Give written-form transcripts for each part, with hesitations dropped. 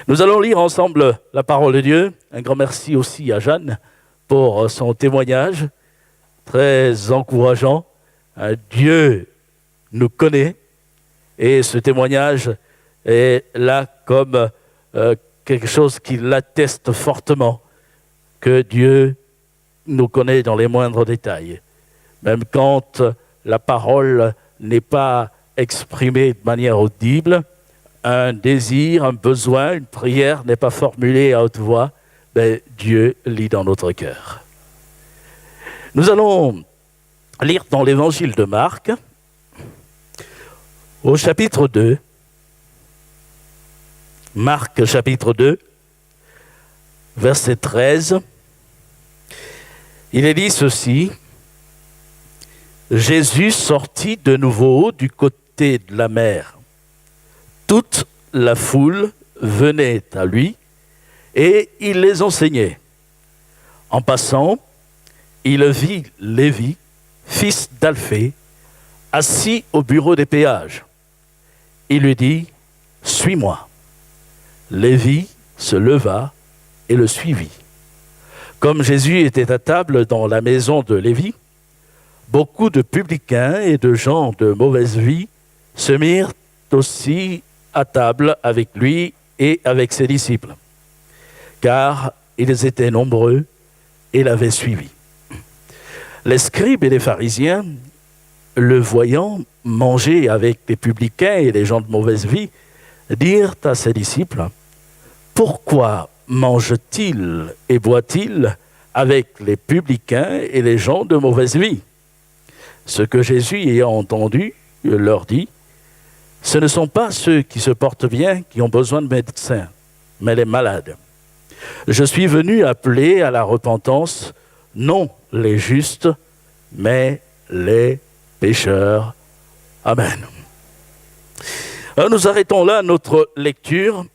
Nous allons lire ensemble la parole de Dieu. Un grand merci aussi à Jeanne pour son témoignage très encourageant. Dieu nous connaît et ce témoignage est là comme quelque chose qui l'atteste fortement que Dieu nous connaît dans les moindres détails. Même quand la parole n'est pas exprimée de manière audible, un désir, un besoin, une prière n'est pas formulée à haute voix, mais Dieu lit dans notre cœur. Nous allons lire dans l'évangile de Marc, au chapitre 2, Marc chapitre 2, verset 13, il est dit ceci: Jésus sortit de nouveau du côté de la mer. Toute la foule venait à lui et il les enseignait. En passant, il vit Lévi, fils d'Alphée, assis au bureau des péages. Il lui dit: Suis-moi. Lévi se leva et le suivit. Comme Jésus était à table dans la maison de Lévi, beaucoup de publicains et de gens de mauvaise vie se mirent aussi à table avec lui et avec ses disciples, car ils étaient nombreux et l'avaient suivi. Les scribes et les pharisiens, le voyant manger avec les publicains et les gens de mauvaise vie, dirent à ses disciples: Pourquoi mange-t-il et boit-il avec les publicains et les gens de mauvaise vie? Ce que Jésus ayant entendu leur dit: Ce ne sont pas ceux qui se portent bien qui ont besoin de médecins, mais les malades. Je suis venu appeler à la repentance non les justes, mais les pécheurs. Amen. Alors nous arrêtons là notre lecture.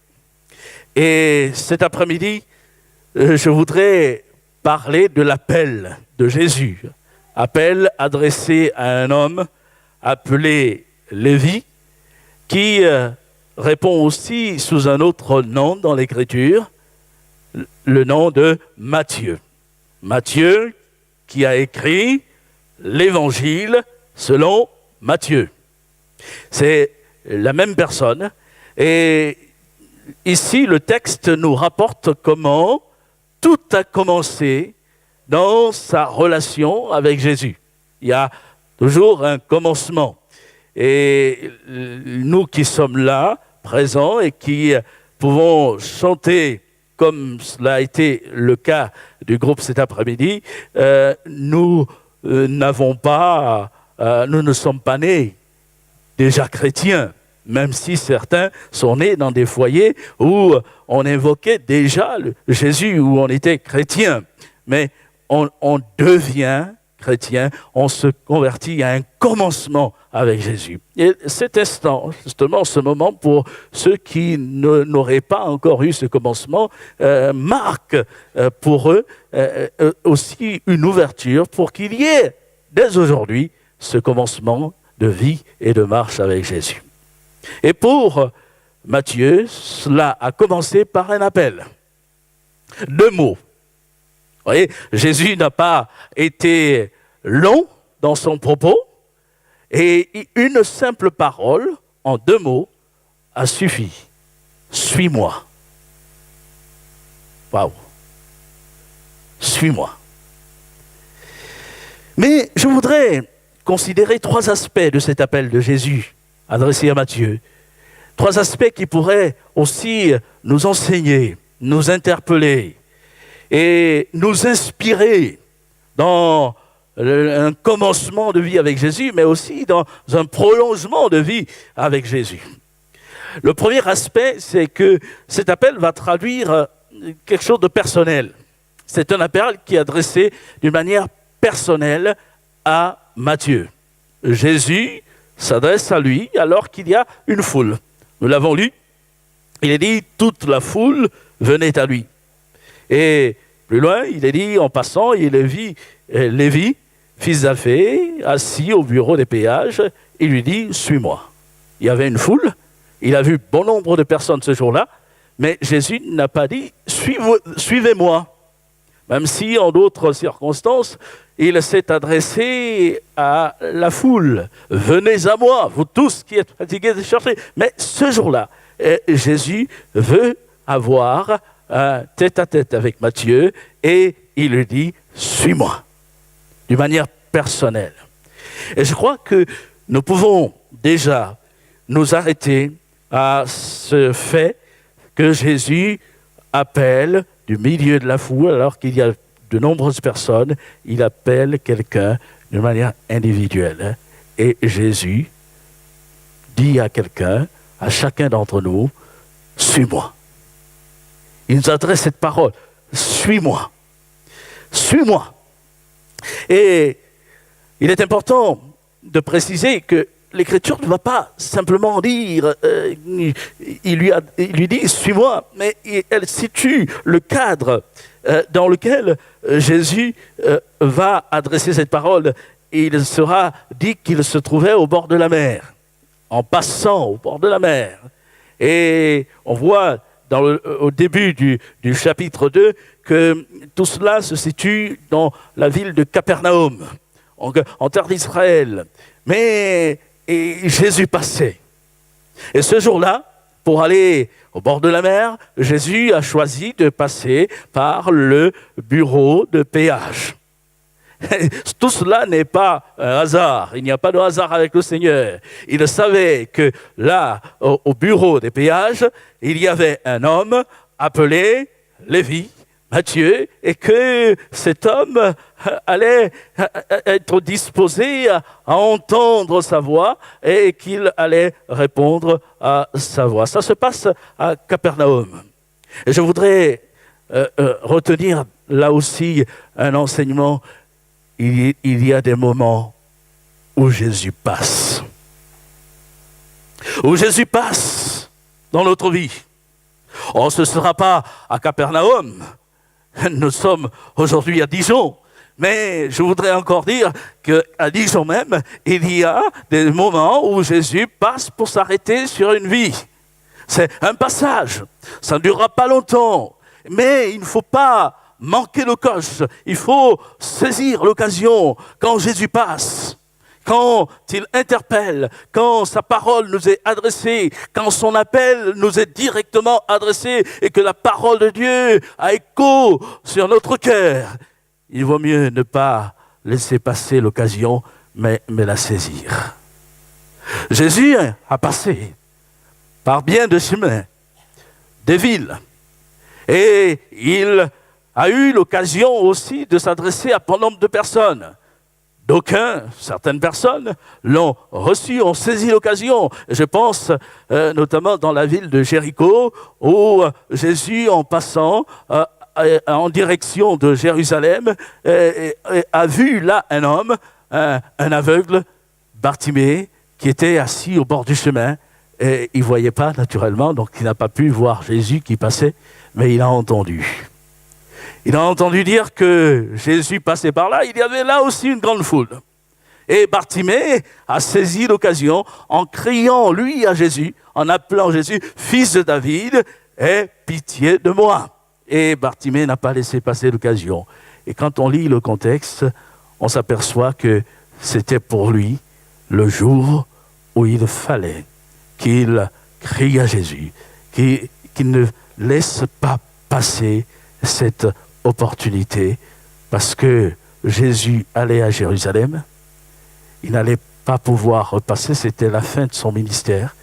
Et cet après-midi, je voudrais parler de l'appel de Jésus. Appel adressé à un homme appelé Lévi, qui répond aussi sous un autre nom dans l'Écriture, le nom de Matthieu. Matthieu qui a écrit l'Évangile selon Matthieu. C'est la même personne. Et ici, le texte nous rapporte comment tout a commencé dans sa relation avec Jésus. Il y a toujours un commencement. Et nous qui sommes là, présents, et qui pouvons chanter comme cela a été le cas du groupe cet après-midi, nous ne sommes pas nés déjà chrétiens, même si certains sont nés dans des foyers où on invoquait déjà Jésus, où on était chrétien. Mais on devient chrétien, on se convertit à un commencement avec Jésus. Et cet instant, justement, ce moment, pour ceux qui n'auraient pas encore eu ce commencement, marque pour eux aussi une ouverture pour qu'il y ait, dès aujourd'hui, ce commencement de vie et de marche avec Jésus. Et pour Matthieu, cela a commencé par un appel. 2 mots. Vous voyez, Jésus n'a pas été long dans son propos et une simple parole, en 2 mots, a suffi. Suis-moi. Waouh. Suis-moi. Mais je voudrais considérer 3 aspects de cet appel de Jésus adressé à Matthieu. 3 aspects qui pourraient aussi nous enseigner, nous interpeller et nous inspirer dans un commencement de vie avec Jésus, mais aussi dans un prolongement de vie avec Jésus. Le premier aspect, c'est que cet appel va traduire quelque chose de personnel. C'est un appel qui est adressé d'une manière personnelle à Matthieu. Jésus s'adresse à lui alors qu'il y a une foule. Nous l'avons lu, il est dit « toute la foule venait à lui ». Et plus loin, il est dit en passant, il vit Lévi, fils d'Alphée, assis au bureau des péages, il lui dit « suis-moi ». Il y avait une foule, il a vu bon nombre de personnes ce jour-là, Mais Jésus n'a pas dit « suivez-moi ». Même si, en d'autres circonstances, il s'est adressé à la foule. « Venez à moi, vous tous qui êtes fatigués de chercher ». Mais ce jour-là, Jésus veut avoir un tête-à-tête avec Matthieu et il lui dit « suis-moi » d'une manière personnelle. Et je crois que nous pouvons déjà nous arrêter à ce fait que Jésus appelle du milieu de la foule, alors qu'il y a de nombreuses personnes, il appelle quelqu'un d'une manière individuelle. Et Jésus dit à quelqu'un, à chacun d'entre nous, « Suis-moi ». Il nous adresse cette parole, « Suis-moi, suis-moi ». Et il est important de préciser que l'Écriture ne va pas simplement dire, il lui dit « suis-moi », mais elle situe le cadre dans lequel Jésus va adresser cette parole. Il sera dit qu'il se trouvait au bord de la mer, en passant au bord de la mer. Et on voit au début du chapitre 2 que tout cela se situe dans la ville de Capernaum, en terre d'Israël. Mais Jésus passait. Et ce jour-là, pour aller au bord de la mer, Jésus a choisi de passer par le bureau de péage. Tout cela n'est pas un hasard. Il n'y a pas de hasard avec le Seigneur. Il savait que là, au bureau des péages, il y avait un homme appelé Lévi, Matthieu, et que cet homme allait être disposé à entendre sa voix et qu'il allait répondre à sa voix. Ça se passe à Capernaum. Et je voudrais retenir là aussi un enseignement. Il y a des moments où Jésus passe. Où Jésus passe dans notre vie. Oh, ce ne sera pas à Capernaum. Nous sommes aujourd'hui à Dijon. Mais je voudrais encore dire qu'à Dijon même, il y a des moments où Jésus passe pour s'arrêter sur une vie. C'est un passage. Ça ne durera pas longtemps. Mais il ne faut pas manquer le coche. Il faut saisir l'occasion quand Jésus passe. Quand il interpelle, quand sa parole nous est adressée, quand son appel nous est directement adressé et que la parole de Dieu a écho sur notre cœur, il vaut mieux ne pas laisser passer l'occasion, mais la saisir. Jésus a passé par bien de chemins, des villes, et il a eu l'occasion aussi de s'adresser à bon nombre de personnes. Certaines personnes l'ont reçu, ont saisi l'occasion. Je pense notamment dans la ville de Jéricho, où Jésus, en passant en direction de Jérusalem, a vu là un homme, un aveugle, Bartimée, qui était assis au bord du chemin. Et il ne voyait pas naturellement, donc il n'a pas pu voir Jésus qui passait, mais il a entendu. Il a entendu dire que Jésus passait par là. Il y avait là aussi une grande foule. Et Bartimée a saisi l'occasion en criant, lui, à Jésus, en appelant Jésus, « Fils de David, aie pitié de moi ». Et Bartimée n'a pas laissé passer l'occasion. Et quand on lit le contexte, on s'aperçoit que c'était pour lui le jour où il fallait qu'il crie à Jésus, qu'il ne laisse pas passer cette opportunité, parce que Jésus allait à Jérusalem, il n'allait pas pouvoir repasser, c'était la fin de son ministère.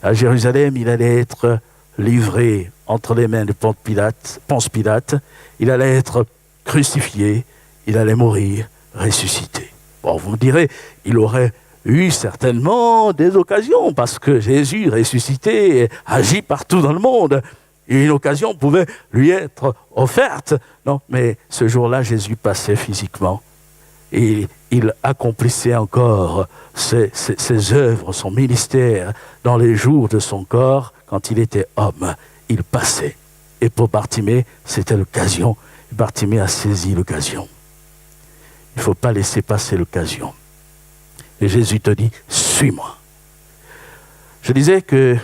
À Jérusalem, il allait être livré entre les mains de Ponce Pilate, il allait être crucifié, il allait mourir, ressuscité. Bon, vous me direz, il aurait eu certainement des occasions, parce que Jésus ressuscité agit partout dans le monde. Et une occasion pouvait lui être offerte. Non, mais ce jour-là, Jésus passait physiquement. Et il accomplissait encore ses œuvres, son ministère, dans les jours de son corps, quand il était homme. Il passait. Et pour Bartimée, c'était l'occasion. Bartimée a saisi l'occasion. Il ne faut pas laisser passer l'occasion. Et Jésus te dit, suis-moi. Je disais que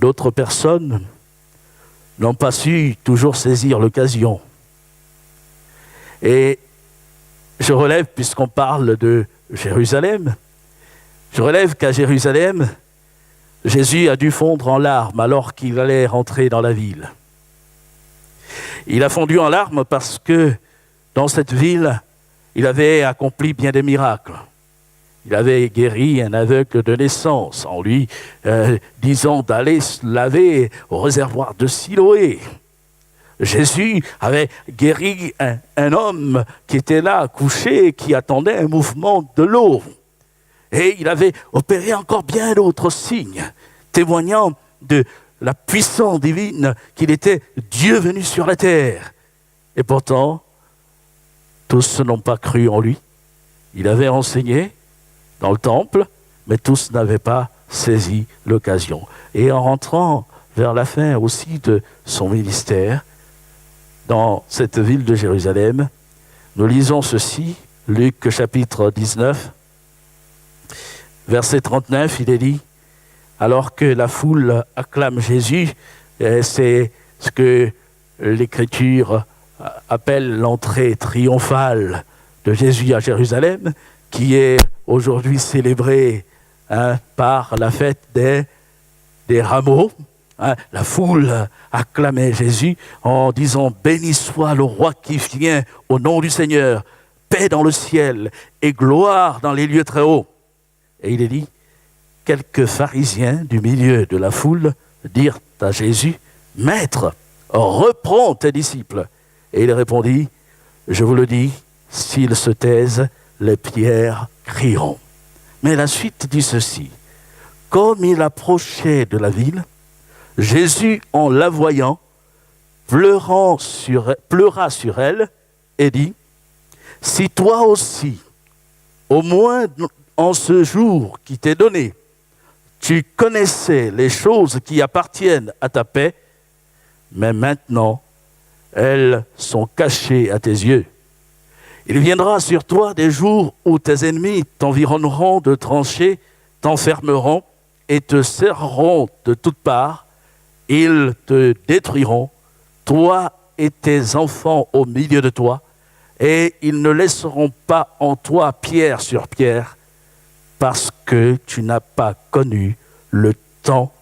d'autres personnes n'ont pas su toujours saisir l'occasion. Et je relève, puisqu'on parle de Jérusalem, je relève qu'à Jérusalem, Jésus a dû fondre en larmes alors qu'il allait rentrer dans la ville. Il a fondu en larmes parce que dans cette ville, il avait accompli bien des miracles. Il avait guéri un aveugle de naissance en lui disant d'aller se laver au réservoir de Siloé. Jésus avait guéri un homme qui était là, couché, qui attendait un mouvement de l'eau. Et il avait opéré encore bien d'autres signes, témoignant de la puissance divine qu'il était Dieu venu sur la terre. Et pourtant, tous n'ont pas cru en lui. Il avait enseigné dans le temple, mais tous n'avaient pas saisi l'occasion. Et en rentrant vers la fin aussi de son ministère, dans cette ville de Jérusalem, nous lisons ceci, Luc chapitre 19, verset 39, il est dit, alors que la foule acclame Jésus, c'est ce que l'Écriture appelle l'entrée triomphale de Jésus à Jérusalem, qui est aujourd'hui célébrée par la fête des rameaux. La foule acclamait Jésus en disant « Béni soit le roi qui vient au nom du Seigneur, paix dans le ciel et gloire dans les lieux très hauts. » Et il est dit, quelques pharisiens du milieu de la foule dirent à Jésus, « Maître, reprends tes disciples. » Et il répondit, « Je vous le dis, s'ils se taisent, les pierres crieront. » Mais la suite dit ceci, « Comme il approchait de la ville, Jésus, en la voyant, pleura sur elle et dit, « Si toi aussi, au moins en ce jour qui t'est donné, tu connaissais les choses qui appartiennent à ta paix, mais maintenant, elles sont cachées à tes yeux. Il viendra sur toi des jours où tes ennemis t'environneront de tranchées, t'enfermeront et te serreront de toutes parts. Ils te détruiront, toi et tes enfants au milieu de toi, et ils ne laisseront pas en toi pierre sur pierre, parce que tu n'as pas connu le temps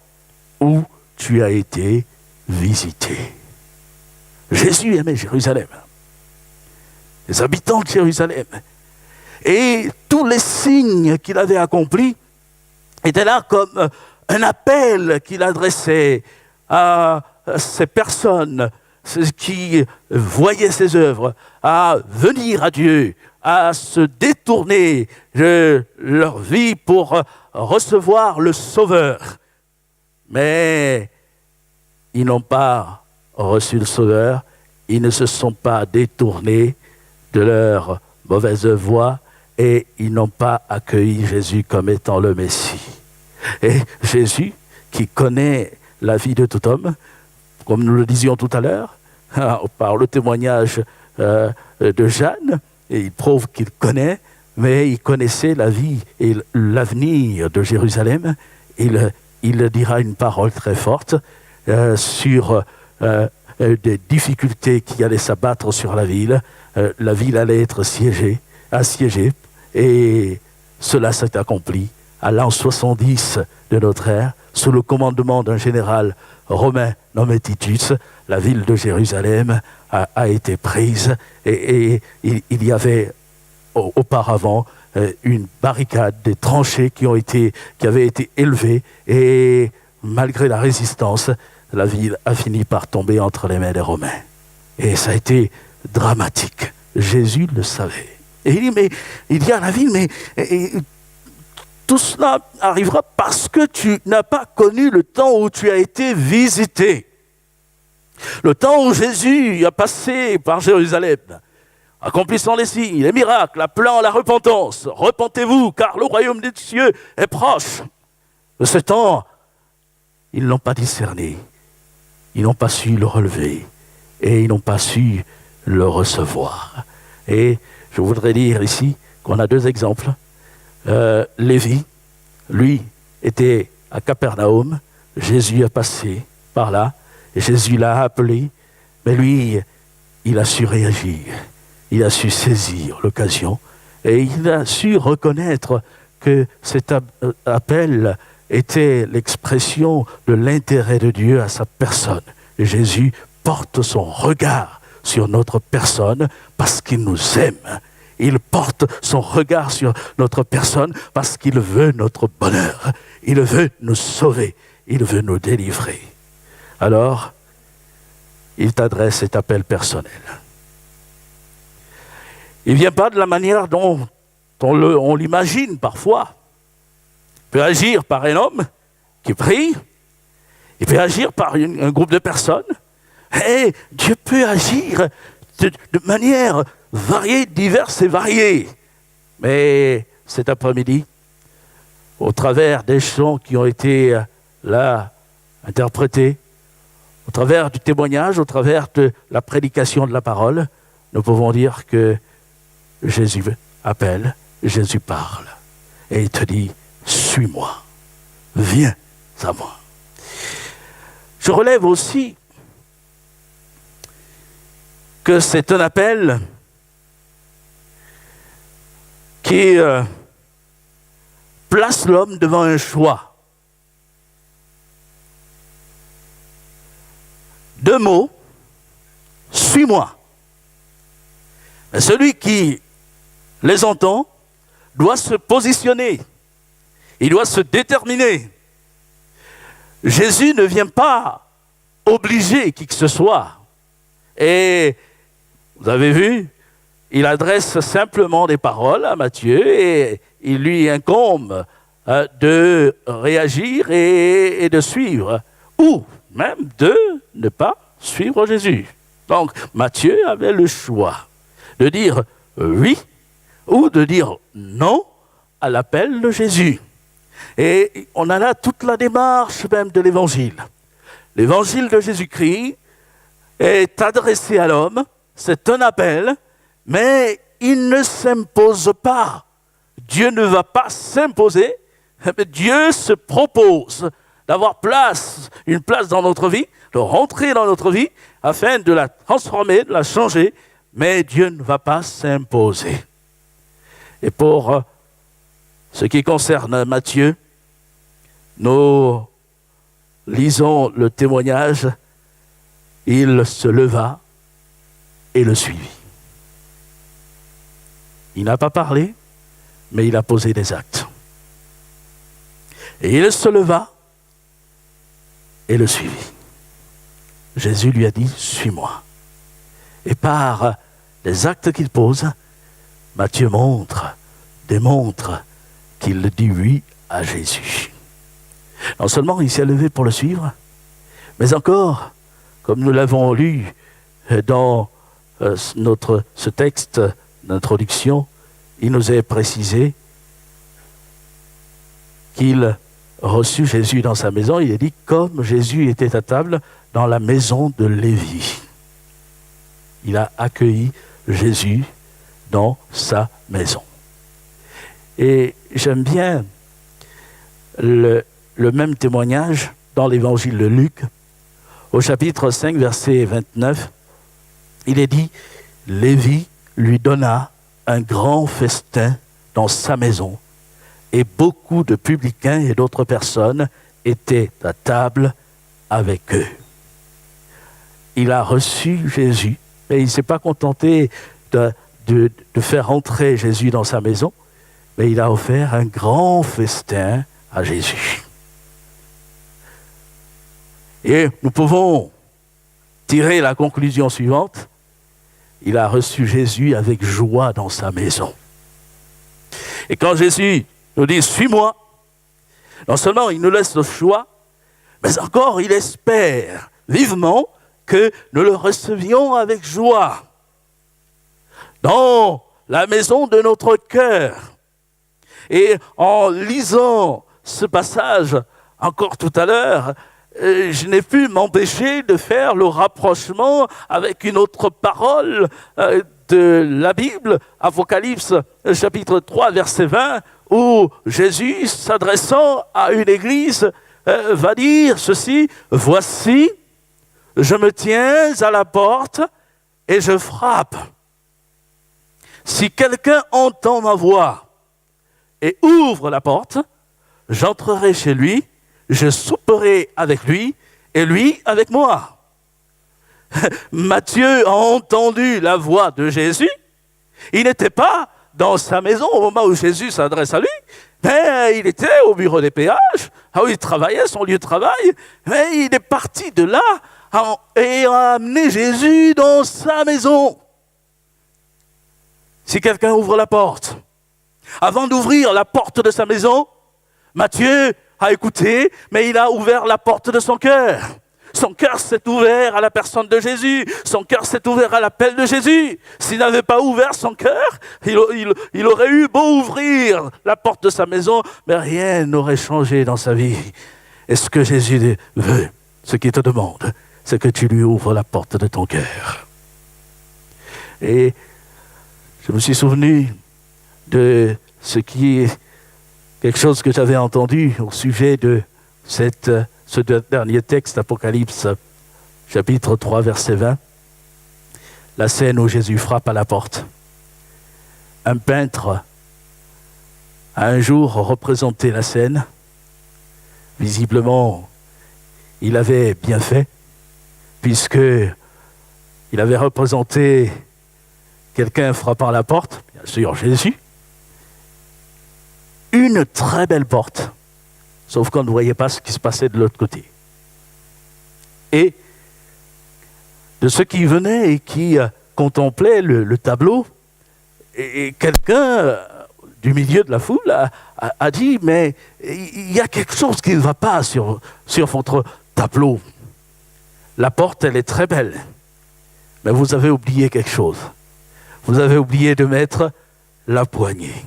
où tu as été visité. » Jésus aimait Jérusalem, les habitants de Jérusalem, et tous les signes qu'il avait accomplis étaient là comme un appel qu'il adressait à ces personnes qui voyaient ses œuvres, à venir à Dieu, à se détourner de leur vie pour recevoir le Sauveur. Mais ils n'ont pas reçu le Sauveur, ils ne se sont pas détournés de leur mauvaise voie et ils n'ont pas accueilli Jésus comme étant le Messie. Et Jésus, qui connaît la vie de tout homme, comme nous le disions tout à l'heure, par le témoignage de Jeanne, et il prouve qu'il connaît, mais il connaissait la vie et l'avenir de Jérusalem. Il dira une parole très forte sur des difficultés qui allaient s'abattre sur la ville. La ville allait être assiégée, et cela s'est accompli à l'an 70 de notre ère, sous le commandement d'un général romain nommé Titus. La ville de Jérusalem a été prise et il y avait auparavant une barricade, des tranchées qui avaient été élevées, et malgré la résistance, la ville a fini par tomber entre les mains des Romains. Et ça a été dramatique. Jésus le savait. Et il dit, mais il dit à la ville, mais tout cela arrivera parce que tu n'as pas connu le temps où tu as été visité. Le temps où Jésus a passé par Jérusalem, accomplissant les signes, les miracles, appelant à la repentance. Repentez-vous, car le royaume des cieux est proche. De ce temps, ils ne l'ont pas discerné. Ils n'ont pas su le relever. Et ils n'ont pas su le recevoir. Et je voudrais dire ici qu'on a deux exemples. Lévi, lui, était à Capernaum. Jésus a passé par là. Et Jésus l'a appelé, mais lui, il a su réagir. Il a su saisir l'occasion et il a su reconnaître que cet appel était l'expression de l'intérêt de Dieu à sa personne. Et Jésus porte son regard sur notre personne parce qu'il nous aime. Il porte son regard sur notre personne parce qu'il veut notre bonheur. Il veut nous sauver. Il veut nous délivrer. Alors, il t'adresse cet appel personnel. Il ne vient pas de la manière dont on l'imagine parfois. Il peut agir par un homme qui prie. Il peut agir par un groupe de personnes. Et Dieu peut agir de manière variée, diverse et variée. Mais cet après-midi, au travers des chants qui ont été là interprétés, au travers du témoignage, au travers de la prédication de la parole, nous pouvons dire que Jésus appelle, Jésus parle. Et il te dit, suis-moi, viens à moi. Je relève aussi que c'est un appel qui place l'homme devant un choix. 2 mots, suis-moi. Mais celui qui les entend doit se positionner. Il doit se déterminer. Jésus ne vient pas obliger qui que ce soit. Et vous avez vu, il adresse simplement des paroles à Matthieu et il lui incombe de réagir et de suivre. Ou même de ne pas suivre Jésus. Donc Matthieu avait le choix de dire oui ou de dire non à l'appel de Jésus. Et on a là toute la démarche même de l'évangile. L'évangile de Jésus-Christ est adressé à l'homme, c'est un appel, mais il ne s'impose pas. Dieu ne va pas s'imposer, mais Dieu se propose d'avoir une place dans notre vie, de rentrer dans notre vie, afin de la transformer, de la changer, mais Dieu ne va pas s'imposer. Et pour ce qui concerne Matthieu, nous lisons le témoignage, il se leva et le suivit. Il n'a pas parlé, mais il a posé des actes. Et il se leva et le suivit. Jésus lui a dit, suis-moi. Et par les actes qu'il pose, Matthieu démontre qu'il dit oui à Jésus. Non seulement il s'est levé pour le suivre, mais encore, comme nous l'avons lu dans ce texte d'introduction, il nous est précisé qu'il reçut Jésus dans sa maison. Il est dit comme Jésus était à table dans la maison de Lévi. Il a accueilli Jésus dans sa maison. Et j'aime bien le même témoignage dans l'évangile de Luc, au chapitre 5, verset 29. Il est dit, Lévi lui donna un grand festin dans sa maison, et beaucoup de publicains et d'autres personnes étaient à table avec eux. Il a reçu Jésus, et il ne s'est pas contenté de faire entrer Jésus dans sa maison, mais il a offert un grand festin à Jésus. Et nous pouvons tirer la conclusion suivante. Il a reçu Jésus avec joie dans sa maison. Et quand Jésus nous dit « Suis-moi », non seulement il nous laisse le choix, mais encore il espère vivement que nous le recevions avec joie dans la maison de notre cœur. Et en lisant ce passage encore tout à l'heure, je n'ai pu m'empêcher de faire le rapprochement avec une autre parole de la Bible, Apocalypse chapitre 3, verset 20, où Jésus, s'adressant à une église, va dire ceci, « Voici, je me tiens à la porte et je frappe. Si quelqu'un entend ma voix et ouvre la porte, j'entrerai chez lui, je souperai avec lui et lui avec moi. Matthieu a entendu la voix de Jésus. Il n'était pas dans sa maison au moment où Jésus s'adresse à lui, mais il était au bureau des péages, où il travaillait, son lieu de travail, mais il est parti de là et a amené Jésus dans sa maison. Si quelqu'un ouvre la porte, avant d'ouvrir la porte de sa maison, Matthieu a écouté, mais il a ouvert la porte de son cœur. Son cœur s'est ouvert à la personne de Jésus. Son cœur s'est ouvert à l'appel de Jésus. S'il n'avait pas ouvert son cœur, il aurait eu beau ouvrir la porte de sa maison, mais rien n'aurait changé dans sa vie. Et ce que Jésus veut, ce qu'il te demande, c'est que tu lui ouvres la porte de ton cœur. Et je me suis souvenu de ce qui est quelque chose que j'avais entendu au sujet de ce dernier texte, Apocalypse, chapitre 3, verset 20. La scène où Jésus frappe à la porte. Un peintre a un jour représenté la scène. Visiblement, il avait bien fait, puisque il avait représenté quelqu'un frappant à la porte, bien sûr Jésus. Une très belle porte, sauf qu'on ne voyait pas ce qui se passait de l'autre côté. Et de ceux qui venaient et qui contemplaient le tableau, et quelqu'un du milieu de la foule a dit, mais il y a quelque chose qui ne va pas sur votre tableau. La porte, elle est très belle, mais vous avez oublié quelque chose. Vous avez oublié de mettre la poignée.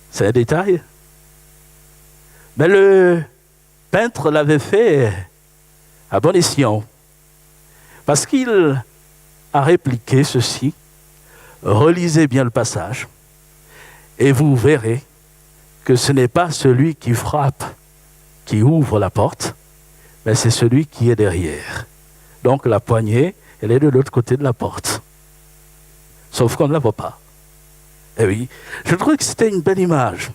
C'est un détail. Mais le peintre l'avait fait à bon escient. Parce qu'il a répliqué ceci. Relisez bien le passage. Et vous verrez que ce n'est pas celui qui frappe qui ouvre la porte, mais c'est celui qui est derrière. Donc la poignée, elle est de l'autre côté de la porte. Sauf qu'on ne la voit pas. Eh oui, je trouvais que c'était une belle image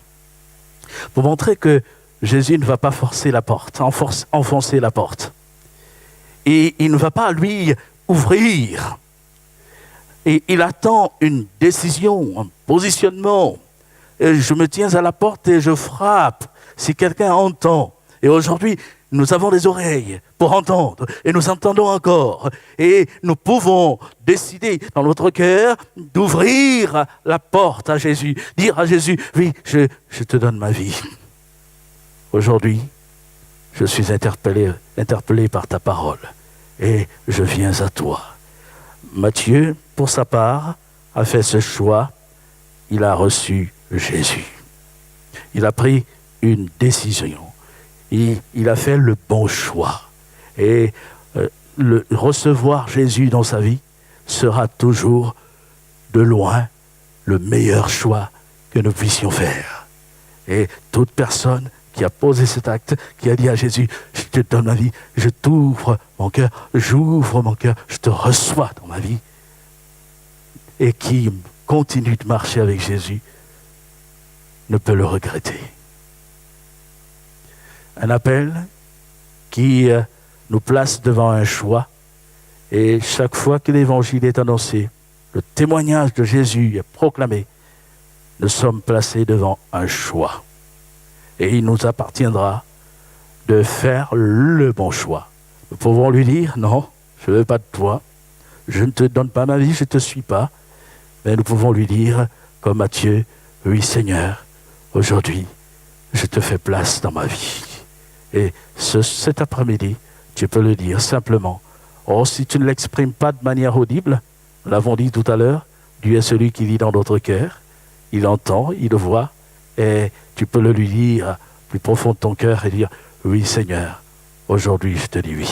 pour montrer que Jésus ne va pas forcer la porte, enfoncer la porte. Et il ne va pas, lui, ouvrir. Et il attend une décision, un positionnement. Et je me tiens à la porte et je frappe si quelqu'un entend. Et aujourd'hui, nous avons des oreilles pour entendre et nous entendons encore. Et nous pouvons décider dans notre cœur d'ouvrir la porte à Jésus. Dire à Jésus, oui, je te donne ma vie. Aujourd'hui, je suis interpellé par ta parole et je viens à toi. Matthieu, pour sa part, a fait ce choix. Il a reçu Jésus. Il a pris une décision. Il a fait le bon choix. Et recevoir Jésus dans sa vie sera toujours de loin le meilleur choix que nous puissions faire. Et toute personne qui a posé cet acte, qui a dit à Jésus, je te donne ma vie, je t'ouvre mon cœur, j'ouvre mon cœur, je te reçois dans ma vie, et qui continue de marcher avec Jésus, ne peut le regretter. Un appel qui nous place devant un choix, et chaque fois que l'évangile est annoncé, le témoignage de Jésus est proclamé, nous sommes placés devant un choix. Et il nous appartiendra de faire le bon choix. Nous pouvons lui dire, non, je ne veux pas de toi, je ne te donne pas ma vie, je ne te suis pas. Mais nous pouvons lui dire, comme Matthieu, oui Seigneur, aujourd'hui, je te fais place dans ma vie. Et cet après-midi, tu peux le dire simplement. Oh, si tu ne l'exprimes pas de manière audible, nous l'avons dit tout à l'heure, Dieu est celui qui vit dans notre cœur, il entend, il le voit, et tu peux le lui dire plus profond de ton cœur et dire, oui Seigneur, aujourd'hui je te dis oui.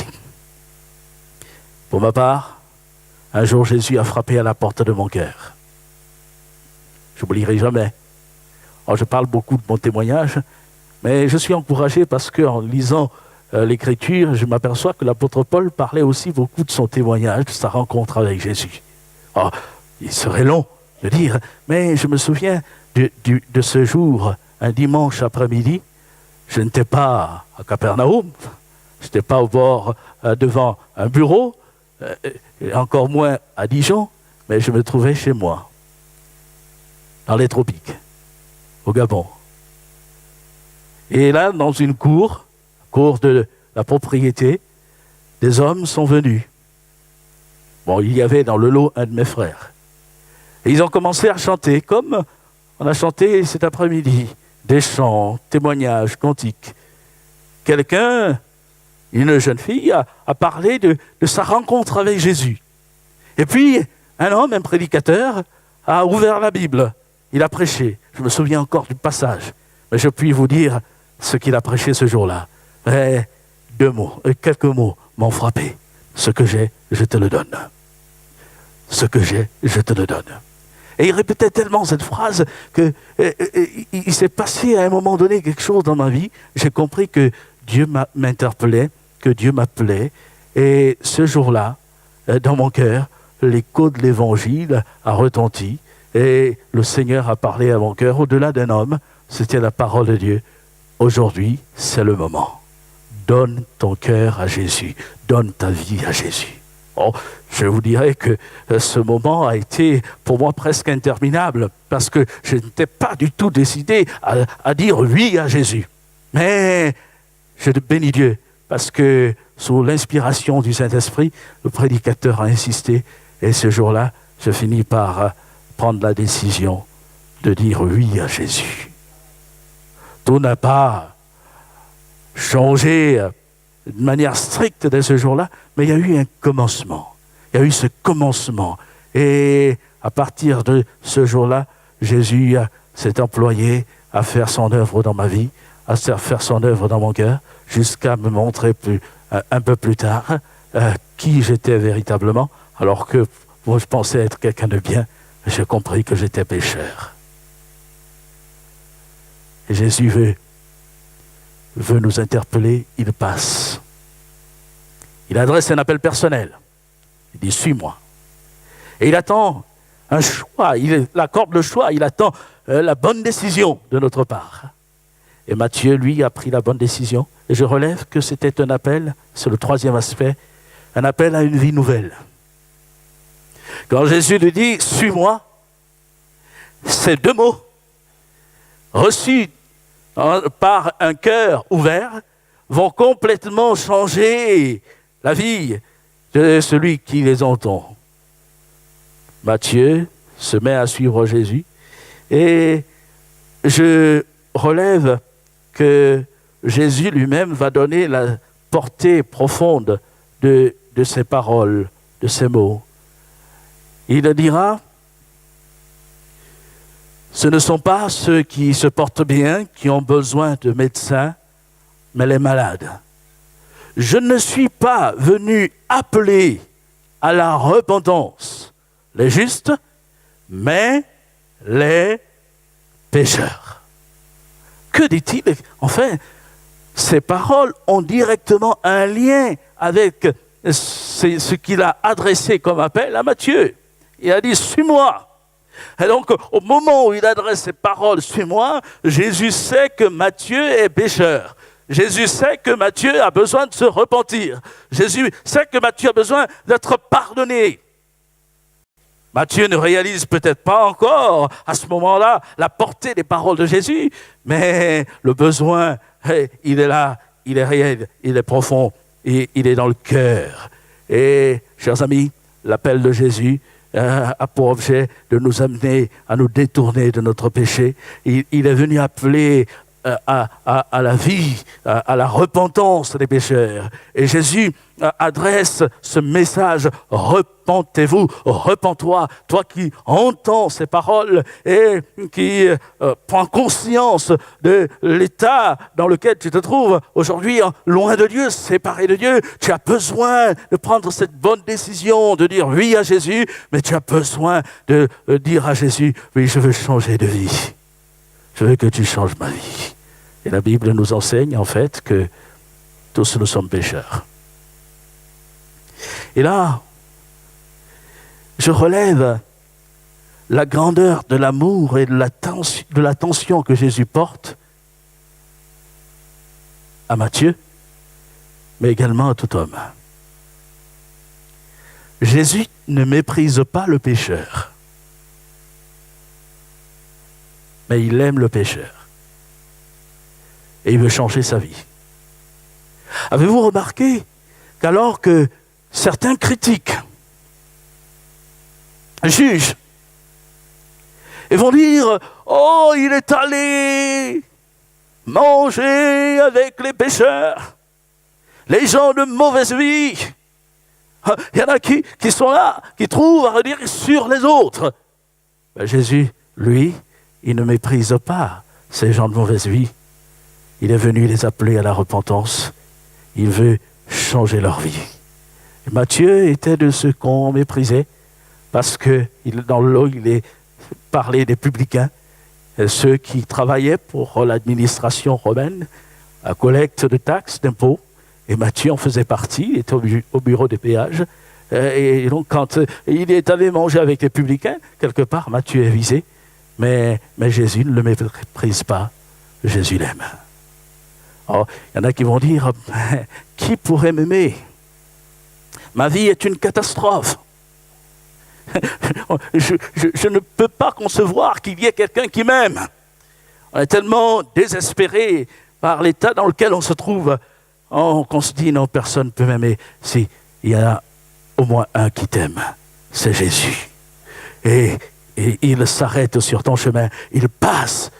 Pour ma part, un jour Jésus a frappé à la porte de mon cœur. Je n'oublierai jamais. Alors, je parle beaucoup de mon témoignage, mais je suis encouragé parce qu'en lisant l'Écriture, je m'aperçois que l'apôtre Paul parlait aussi beaucoup de son témoignage, de sa rencontre avec Jésus. Oh, il serait long de dire, mais je me souviens de ce jour, un dimanche après-midi, je n'étais pas à Capernaum, je n'étais pas au bord devant un bureau, et encore moins à Dijon, mais je me trouvais chez moi, dans les tropiques, au Gabon. Et là, dans une cour de la propriété, des hommes sont venus. Bon, il y avait dans le lot un de mes frères. Et ils ont commencé à chanter, comme on a chanté cet après-midi, des chants, témoignages, cantiques. Quelqu'un, une jeune fille, a parlé de sa rencontre avec Jésus. Et puis, un homme, un prédicateur, a ouvert la Bible. Il a prêché. Je me souviens encore du passage. Mais je puis vous dire ce qu'il a prêché ce jour-là. Et quelques mots m'ont frappé. Ce que j'ai, je te le donne. Ce que j'ai, je te le donne. Et il répétait tellement cette phrase qu'il s'est passé à un moment donné quelque chose dans ma vie. J'ai compris que Dieu m'interpellait, que Dieu m'appelait. Et ce jour-là, dans mon cœur, l'écho de l'Évangile a retenti. Et le Seigneur a parlé à mon cœur. Au-delà d'un homme, c'était la parole de Dieu. Aujourd'hui, c'est le moment. Donne ton cœur à Jésus. Donne ta vie à Jésus. Oh, je vous dirais que ce moment a été pour moi presque interminable parce que je n'étais pas du tout décidé à dire oui à Jésus. Mais je bénis Dieu parce que sous l'inspiration du Saint-Esprit, le prédicateur a insisté et ce jour-là, je finis par prendre la décision de dire oui à Jésus. Tout n'a pas changé de manière stricte dès ce jour-là, mais il y a eu un commencement. Il y a eu ce commencement. Et à partir de ce jour-là, Jésus s'est employé à faire son œuvre dans ma vie, à faire son œuvre dans mon cœur, jusqu'à me montrer un peu plus tard qui j'étais véritablement, alors que moi je pensais être quelqu'un de bien, j'ai compris que j'étais pécheur. Et Jésus veut nous interpeller, il passe. Il adresse un appel personnel. Il dit, suis-moi. Et il attend un choix, il accorde le choix, il attend la bonne décision de notre part. Et Matthieu, lui, a pris la bonne décision. Et je relève que c'était un appel, c'est le troisième aspect, un appel à une vie nouvelle. Quand Jésus lui dit, suis-moi, ces deux mots, reçus par un cœur ouvert, vont complètement changer la vie de celui qui les entend. Matthieu se met à suivre Jésus et je relève que Jésus lui-même va donner la portée profonde de ses paroles, de ses mots. Il dira, ce ne sont pas ceux qui se portent bien qui ont besoin de médecins, mais les malades. Je ne suis pas venu appeler à la repentance les justes, mais les pécheurs. Que dit-il? Enfin, ces paroles ont directement un lien avec ce qu'il a adressé comme appel à Matthieu. Il a dit, suis-moi. Et donc, au moment où il adresse ces paroles, suis-moi, Jésus sait que Matthieu est pécheur. Jésus sait que Matthieu a besoin de se repentir. Jésus sait que Matthieu a besoin d'être pardonné. Matthieu ne réalise peut-être pas encore à ce moment-là la portée des paroles de Jésus, mais le besoin, il est là, il est réel, il est profond, et il est dans le cœur. Et, chers amis, l'appel de Jésus a pour objet de nous amener à nous détourner de notre péché. Il est venu appeler à la vie, à la repentance des pécheurs. Et Jésus adresse ce message, repentez-vous, repens-toi, toi qui entends ces paroles et qui prends conscience de l'état dans lequel tu te trouves aujourd'hui, loin de Dieu, séparé de Dieu. Tu as besoin de prendre cette bonne décision, de dire oui à Jésus, mais tu as besoin de dire à Jésus, oui, je veux changer de vie. Je veux que tu changes ma vie. Et la Bible nous enseigne en fait que tous nous sommes pécheurs. Et là, je relève la grandeur de l'amour et de l'attention que Jésus porte à Matthieu, mais également à tout homme. Jésus ne méprise pas le pécheur, mais il aime le pécheur. Et il veut changer sa vie. Avez-vous remarqué qu'alors que certains critiquent, jugent, et vont dire « Oh, il est allé manger avec les pécheurs, les gens de mauvaise vie. » Il y en a qui sont là, qui trouvent à redire sur les autres. Ben Jésus, lui, il ne méprise pas ces gens de mauvaise vie. Il est venu les appeler à la repentance. Il veut changer leur vie. Et Matthieu était de ceux qu'on méprisait parce que dans le lot, il parlait des publicains, ceux qui travaillaient pour l'administration romaine, à collecte de taxes, d'impôts. Et Matthieu en faisait partie, il était au bureau des péages. Et donc, quand il est allé manger avec les publicains, quelque part, Matthieu est visé. Mais Jésus ne le méprise pas. Jésus l'aime. Alors, il y en a qui vont dire, qui pourrait m'aimer? Ma vie est une catastrophe. Je ne peux pas concevoir qu'il y ait quelqu'un qui m'aime. On est tellement désespéré par l'état dans lequel on se trouve. Qu'on se dit, non, personne ne peut m'aimer. Si, il y a au moins un qui t'aime, c'est Jésus. Et il s'arrête sur ton chemin, il passe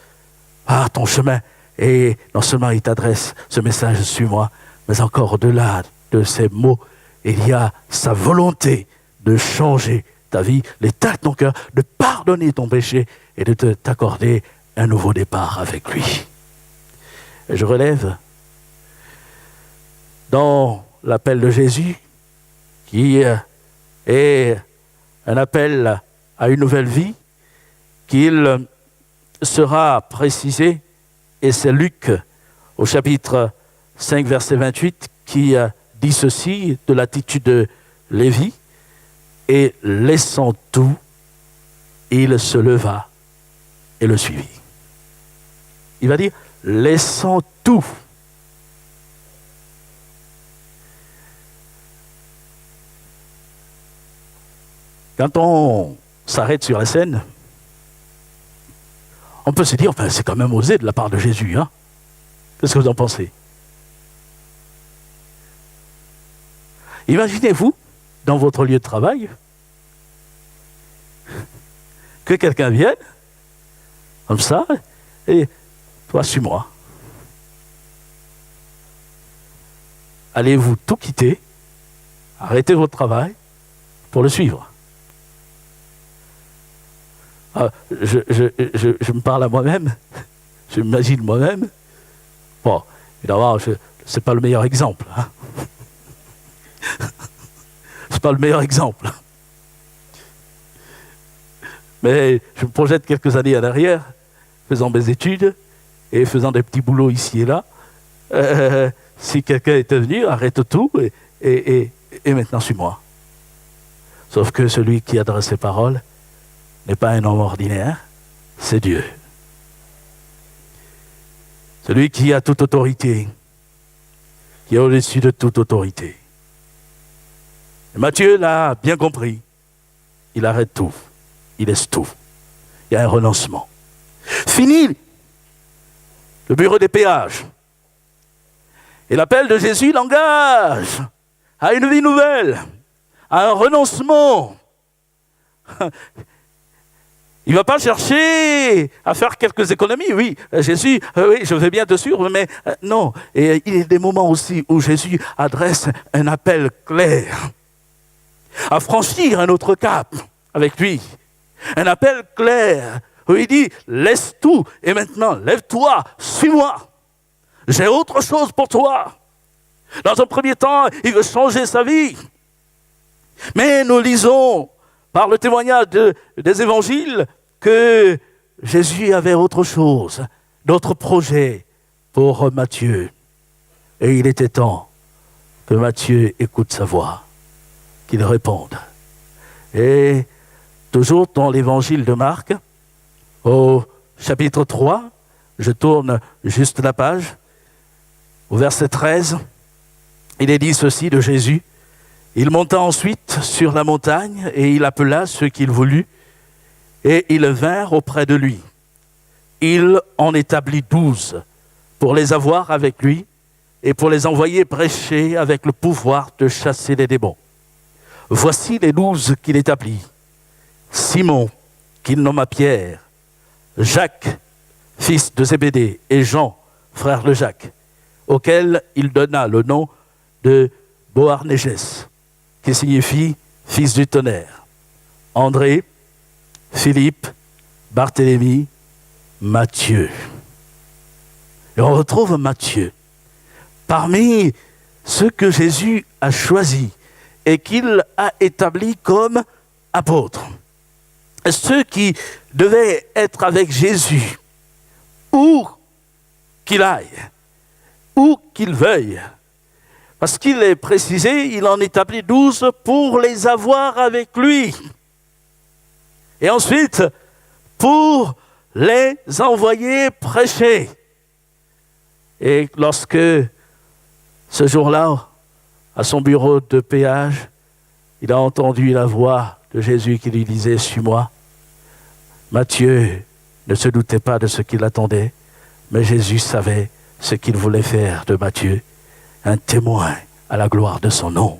par ton chemin, et non seulement il t'adresse ce message, suis-moi, mais encore au-delà de ces mots, il y a sa volonté de changer ta vie, l'état de ton cœur, de pardonner ton péché et de t'accorder un nouveau départ avec lui. Et je relève dans l'appel de Jésus, qui est un appel à une nouvelle vie, qu'il sera précisé, et c'est Luc au chapitre 5, verset 28, qui dit ceci de l'attitude de Lévi, et laissant tout, il se leva et le suivit. Il va dire, laissant tout. Quand on s'arrête sur la scène, on peut se dire, enfin, c'est quand même osé de la part de Jésus. Hein? Qu'est-ce que vous en pensez? Imaginez-vous, dans votre lieu de travail, que quelqu'un vienne, comme ça, et toi, suis-moi. Allez-vous tout quitter, arrêter votre travail pour le suivre? Je me parle à moi-même, je m'imagine moi-même. Bon, évidemment, c'est pas le meilleur exemple. Hein. C'est pas le meilleur exemple. Mais je me projette quelques années en arrière, faisant mes études et faisant des petits boulots ici et là. Si quelqu'un était venu, arrête tout et maintenant suis-moi. Sauf que celui qui adresse ces paroles n'est pas un homme ordinaire, c'est Dieu. Celui qui a toute autorité, qui est au-dessus de toute autorité. Et Matthieu l'a bien compris. Il arrête tout. Il laisse tout. Il y a un renoncement. Fini le bureau des péages. Et l'appel de Jésus l'engage à une vie nouvelle, à un renoncement. Il ne va pas chercher à faire quelques économies. Oui, Jésus, oui, je vais bien te suivre, mais non. Et il y a des moments aussi où Jésus adresse un appel clair à franchir un autre cap avec lui. Un appel clair où il dit, laisse tout et maintenant lève-toi, suis-moi. J'ai autre chose pour toi. Dans un premier temps, il veut changer sa vie. Mais nous lisons par le témoignage des évangiles que Jésus avait autre chose, d'autres projets pour Matthieu. Et il était temps que Matthieu écoute sa voix, qu'il réponde. Et toujours dans l'évangile de Marc, au chapitre 3, je tourne juste la page, au verset 13, il est dit ceci de Jésus. Il monta ensuite sur la montagne et il appela ceux qu'il voulut et ils vinrent auprès de lui. Il en établit 12 pour les avoir avec lui et pour les envoyer prêcher avec le pouvoir de chasser les démons. Voici les 12 qu'il établit. Simon, qu'il nomma Pierre, Jacques, fils de Zébédée, et Jean, frère de Jacques, auquel il donna le nom de Boanerges, qui signifie fils du tonnerre. André, Philippe, Barthélemy, Matthieu. Et on retrouve Matthieu parmi ceux que Jésus a choisis et qu'il a établis comme apôtres. Ceux qui devaient être avec Jésus, où qu'il aille, où qu'il veuille. Parce qu'il est précisé, il en établit 12 pour les avoir avec lui. Et ensuite, pour les envoyer prêcher. Et lorsque, ce jour-là, à son bureau de péage, il a entendu la voix de Jésus qui lui disait « Suis-moi ». Matthieu ne se doutait pas de ce qu'il attendait, mais Jésus savait ce qu'il voulait faire de Matthieu, un témoin à la gloire de son nom.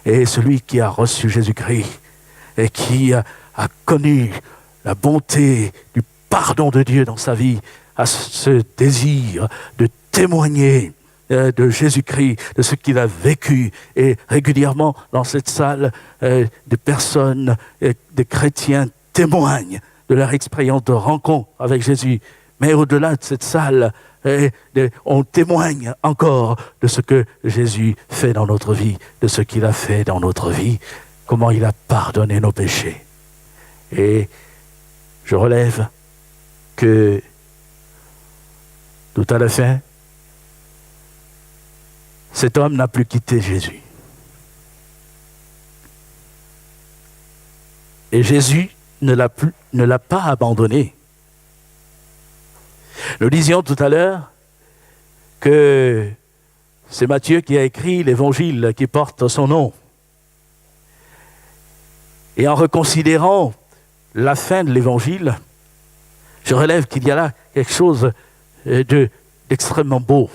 Et celui qui a reçu Jésus-Christ et qui a connu la bonté du pardon de Dieu dans sa vie, a ce désir de témoigner de Jésus-Christ, de ce qu'il a vécu. Et régulièrement, dans cette salle, des personnes, des chrétiens témoignent de leur expérience de rencontre avec Jésus. Mais au-delà de cette salle, on témoigne encore de ce que Jésus fait dans notre vie, de ce qu'il a fait dans notre vie, comment il a pardonné nos péchés. Et je relève que tout à la fin, cet homme n'a plus quitté Jésus. Et Jésus ne l'a pas abandonné. Nous disions tout à l'heure que c'est Matthieu qui a écrit l'évangile qui porte son nom. Et en reconsidérant la fin de l'évangile, je relève qu'il y a là quelque chose d'extrêmement beau.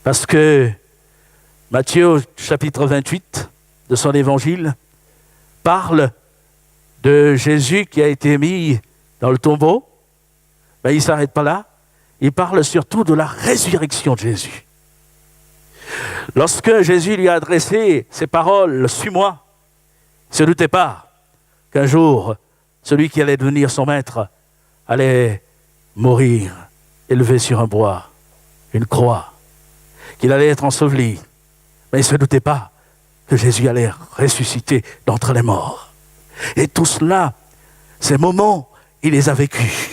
Parce que Matthieu, au chapitre 28 de son évangile, parle de Jésus qui a été mis dans le tombeau. Ben, il ne s'arrête pas là. Il parle surtout de la résurrection de Jésus. Lorsque Jésus lui a adressé ces paroles, « Suis-moi », il ne se doutait pas qu'un jour, celui qui allait devenir son maître allait mourir, élevé sur un bois, une croix, qu'il allait être enseveli. Mais il ne se doutait pas que Jésus allait ressusciter d'entre les morts. Et tout cela, ces moments, il les a vécus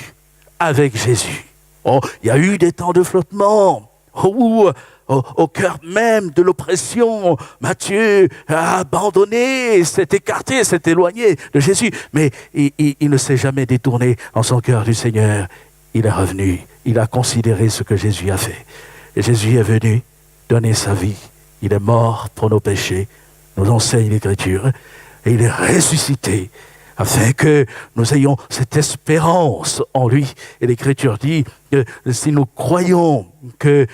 avec Jésus. Oh, il y a eu des temps de flottement, au cœur même de l'oppression. Matthieu a abandonné, s'est écarté, s'est éloigné de Jésus. Mais il ne s'est jamais détourné en son cœur du Seigneur. Il est revenu, il a considéré ce que Jésus a fait. Et Jésus est venu donner sa vie. Il est mort pour nos péchés, nous enseigne l'Écriture. Et il est ressuscité afin que nous ayons cette espérance en lui. Et l'Écriture dit que si nous croyons que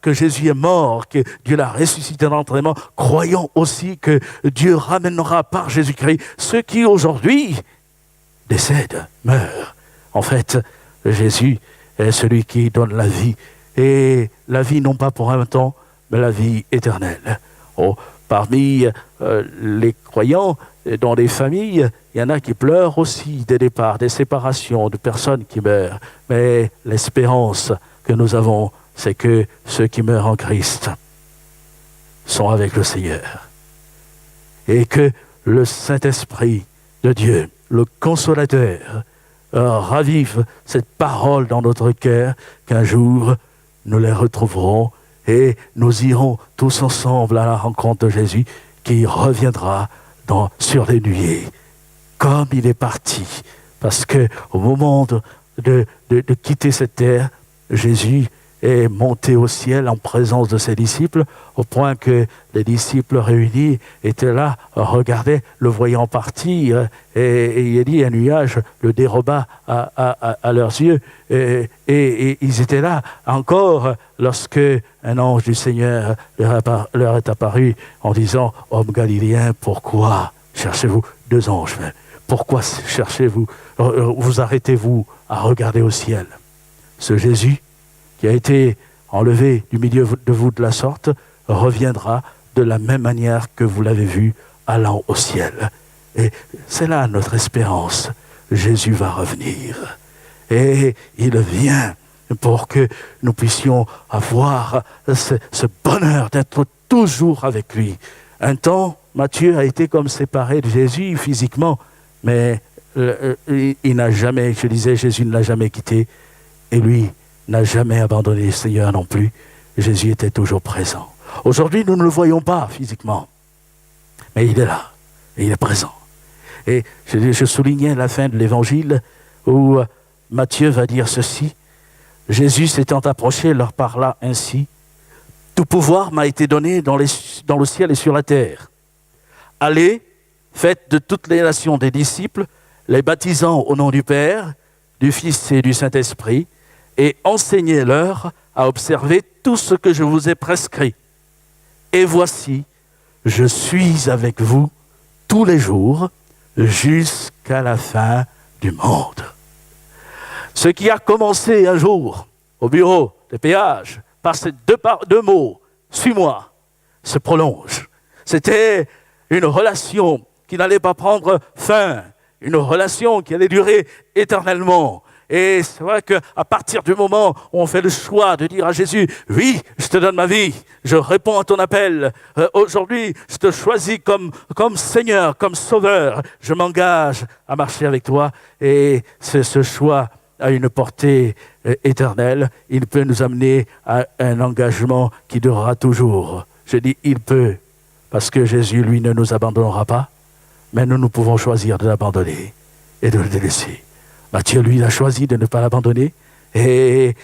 que Jésus est mort, que Dieu l'a ressuscité d'entre les morts, croyons aussi que Dieu ramènera par Jésus-Christ ceux qui aujourd'hui décèdent, meurent. En fait, Jésus est celui qui donne la vie. Et la vie non pas pour un temps, mais la vie éternelle. Oh, parmi les croyants, dans les familles, il y en a qui pleurent aussi des départs, des séparations, de personnes qui meurent. Mais l'espérance que nous avons, c'est que ceux qui meurent en Christ sont avec le Seigneur. Et que le Saint-Esprit de Dieu, le Consolateur, ravive cette parole dans notre cœur, qu'un jour nous les retrouverons et nous irons tous ensemble à la rencontre de Jésus qui reviendra sur les nuées, comme il est parti. Parce qu'au moment de quitter cette terre, Jésus est monté au ciel en présence de ses disciples, au point que les disciples réunis étaient là, regardaient, le voyant partir, et il a dit un nuage le déroba à leurs yeux, et ils étaient là encore lorsque un ange du Seigneur leur est apparu en disant « Hommes galiléens, pourquoi cherchez-vous » Deux anges, pourquoi cherchez-vous, vous arrêtez-vous à regarder au ciel? Ce Jésus qui a été enlevé du milieu de vous de la sorte, reviendra de la même manière que vous l'avez vu allant au ciel. Et c'est là notre espérance. Jésus va revenir. Et il vient pour que nous puissions avoir ce bonheur d'être toujours avec lui. Un temps, Matthieu a été comme séparé de Jésus physiquement, mais il n'a jamais, je disais, Jésus ne l'a jamais quitté. Et lui n'a jamais abandonné le Seigneur non plus. Jésus était toujours présent. Aujourd'hui, nous ne le voyons pas physiquement, mais il est là, et il est présent. Et je soulignais la fin de l'évangile où Matthieu va dire ceci. Jésus s'étant approché leur parla ainsi. Tout pouvoir m'a été donné dans le ciel et sur la terre. Allez, faites de toutes les nations des disciples, les baptisant au nom du Père, du Fils et du Saint-Esprit, et enseignez-leur à observer tout ce que je vous ai prescrit. Et voici, je suis avec vous tous les jours jusqu'à la fin du monde. Ce qui a commencé un jour au bureau de péage par ces deux mots, suis-moi, se prolonge. C'était une relation qui n'allait pas prendre fin, une relation qui allait durer éternellement. Et c'est vrai qu'à partir du moment où on fait le choix de dire à Jésus, oui, je te donne ma vie, je réponds à ton appel, aujourd'hui, je te choisis comme Seigneur, comme Sauveur, je m'engage à marcher avec toi. Et ce choix a une portée éternelle. Il peut nous amener à un engagement qui durera toujours. Je dis, il peut, parce que Jésus, lui, ne nous abandonnera pas, mais nous pouvons choisir de l'abandonner et de le délaisser. Matthieu, lui, il a choisi de ne pas l'abandonner et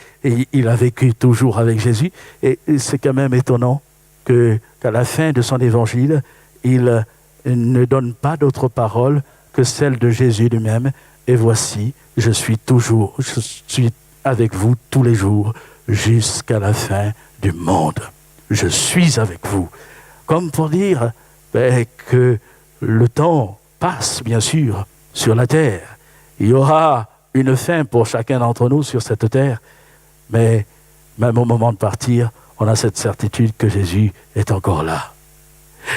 il a vécu toujours avec Jésus. Et c'est quand même étonnant qu'à la fin de son évangile, il ne donne pas d'autre parole que celle de Jésus lui-même. Et voici, je suis avec vous tous les jours jusqu'à la fin du monde. Je suis avec vous. Comme pour dire que le temps passe, bien sûr, sur la terre. Il y aura une fin pour chacun d'entre nous sur cette terre, mais même au moment de partir, on a cette certitude que Jésus est encore là.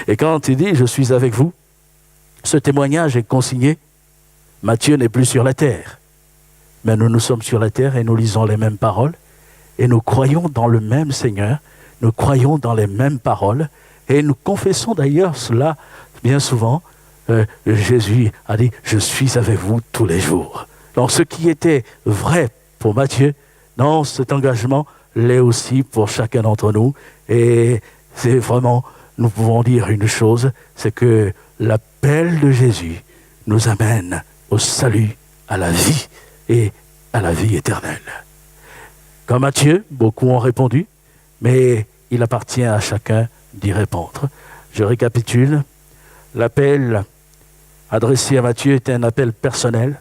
Et quand il dit « Je suis avec vous », ce témoignage est consigné. Matthieu n'est plus sur la terre, mais nous sommes sur la terre et nous lisons les mêmes paroles et nous croyons dans le même Seigneur, nous croyons dans les mêmes paroles et nous confessons d'ailleurs cela bien souvent. Jésus a dit « Je suis avec vous tous les jours ». Donc ce qui était vrai pour Matthieu, dans cet engagement, l'est aussi pour chacun d'entre nous. Et c'est vraiment, nous pouvons dire une chose, c'est que l'appel de Jésus nous amène au salut, à la vie et à la vie éternelle. Comme Matthieu, beaucoup ont répondu, mais il appartient à chacun d'y répondre. Je récapitule. L'appel adressé à Matthieu est un appel personnel.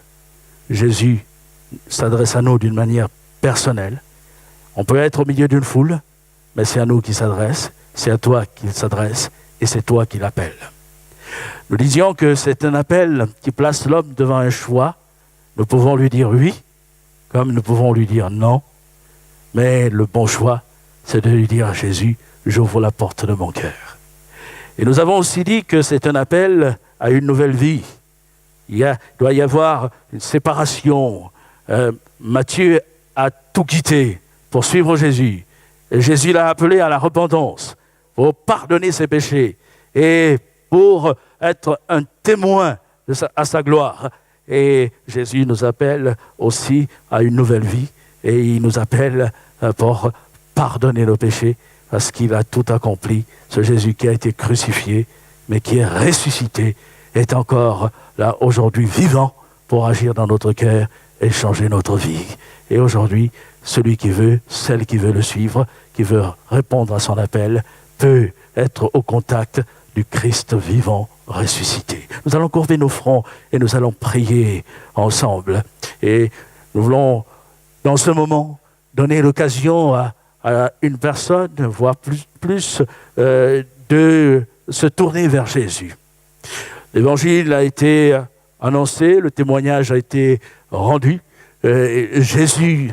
Jésus s'adresse à nous d'une manière personnelle. On peut être au milieu d'une foule, mais c'est à nous qu'il s'adresse, c'est à toi qu'il s'adresse et c'est toi qui l'appelle. Nous disions que c'est un appel qui place l'homme devant un choix. Nous pouvons lui dire oui, comme nous pouvons lui dire non, mais le bon choix, c'est de lui dire à Jésus, j'ouvre la porte de mon cœur. Et nous avons aussi dit que c'est un appel à une nouvelle vie. Il doit y avoir une séparation. Matthieu a tout quitté pour suivre Jésus. Et Jésus l'a appelé à la repentance, pour pardonner ses péchés et pour être un témoin à sa gloire. Et Jésus nous appelle aussi à une nouvelle vie et il nous appelle pour pardonner nos péchés, parce qu'il a tout accompli. Ce Jésus qui a été crucifié, mais qui est ressuscité, est encore là aujourd'hui vivant pour agir dans notre cœur et changer notre vie. Et aujourd'hui, celui qui veut, celle qui veut le suivre, qui veut répondre à son appel, peut être au contact du Christ vivant ressuscité. Nous allons courber nos fronts et nous allons prier ensemble. Et nous voulons, dans ce moment, donner l'occasion à une personne, voire plus de se tourner vers Jésus. L'évangile a été annoncé, le témoignage a été rendu. Jésus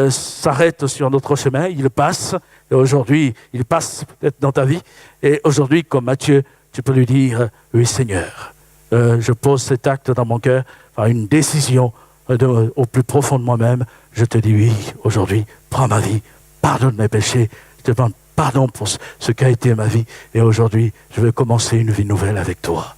s'arrête sur notre chemin, il passe. Et aujourd'hui, il passe peut-être dans ta vie. Et aujourd'hui, comme Matthieu, tu peux lui dire, oui Seigneur, je pose cet acte dans mon cœur, par une décision au plus profond de moi-même. Je te dis oui, aujourd'hui, prends ma vie, pardonne mes péchés. Je te demande pardon pour ce qu'a été ma vie. Et aujourd'hui, je veux commencer une vie nouvelle avec toi.